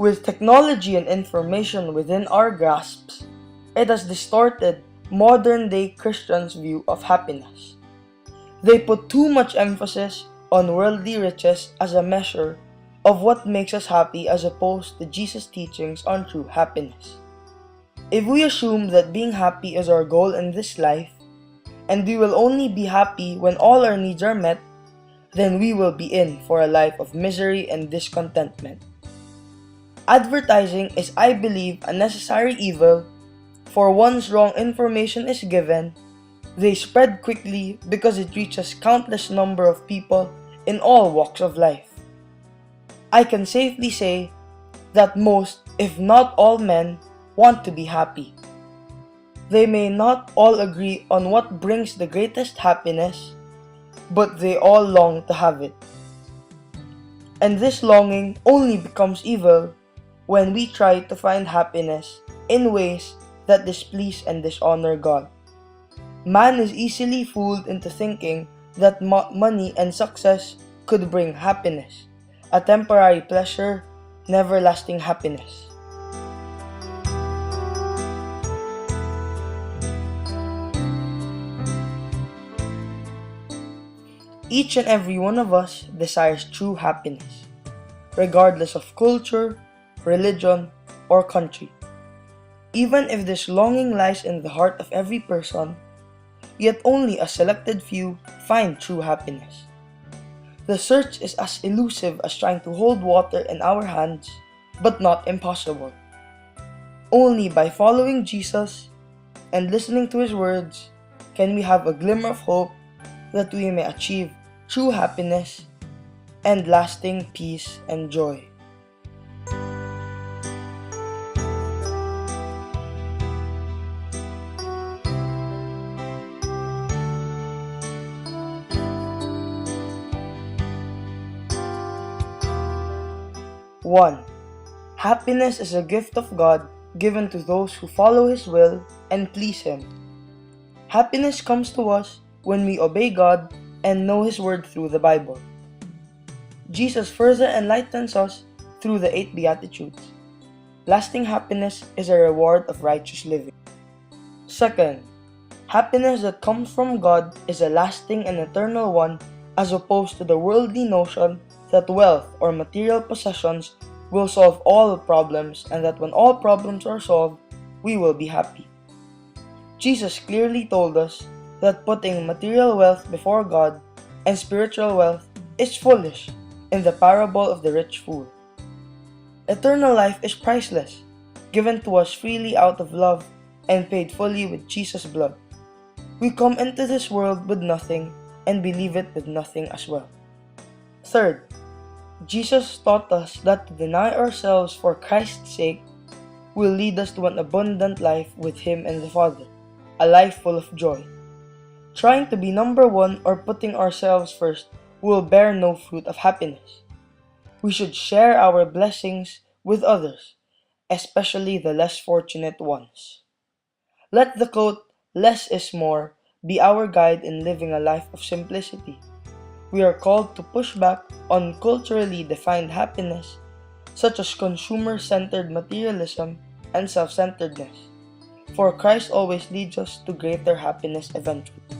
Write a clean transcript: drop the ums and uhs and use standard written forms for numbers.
With technology and information within our grasps, it has distorted modern-day Christians' view of happiness. They put too much emphasis on worldly riches as a measure of what makes us happy as opposed to Jesus' teachings on true happiness. If we assume that being happy is our goal in this life, and we will only be happy when all our needs are met, then we will be in for a life of misery and discontentment. Advertising is, I believe, a necessary evil, for once wrong information is given, they spread quickly because it reaches countless number of people in all walks of life. I can safely say that most, if not all men, want to be happy. They may not all agree on what brings the greatest happiness, but they all long to have it. And this longing only becomes evil when we try to find happiness in ways that displease and dishonor God. Man is easily fooled into thinking that money and success could bring happiness, a temporary pleasure, never lasting happiness. Each and every one of us desires true happiness, regardless of culture, religion, or country. Even if this longing lies in the heart of every person, yet only a selected few find true happiness. The search is as elusive as trying to hold water in our hands, but not impossible. Only by following Jesus and listening to His words can we have a glimmer of hope that we may achieve true happiness and lasting peace and joy. One, happiness is a gift of God given to those who follow His will and please Him. Happiness comes to us when we obey God and know His word through the Bible. Jesus further enlightens us through the 8 Beatitudes. Lasting happiness is a reward of righteous living. Second, happiness that comes from God is a lasting and eternal one as opposed to the worldly notion that wealth or material possessions will solve all problems and that when all problems are solved, we will be happy. Jesus clearly told us that putting material wealth before God and spiritual wealth is foolish in the parable of the rich fool. Eternal life is priceless, given to us freely out of love and paid fully with Jesus' blood. We come into this world with nothing and believe it with nothing as well. Third, Jesus taught us that to deny ourselves for Christ's sake will lead us to an abundant life with Him and the Father, a life full of joy. Trying to be number one or putting ourselves first will bear no fruit of happiness. We should share our blessings with others, especially the less fortunate ones. Let the quote, "less is more," be our guide in living a life of simplicity. We are called to push back on culturally defined happiness, such as consumer-centered materialism and self-centeredness, for Christ always leads us to greater happiness eventually.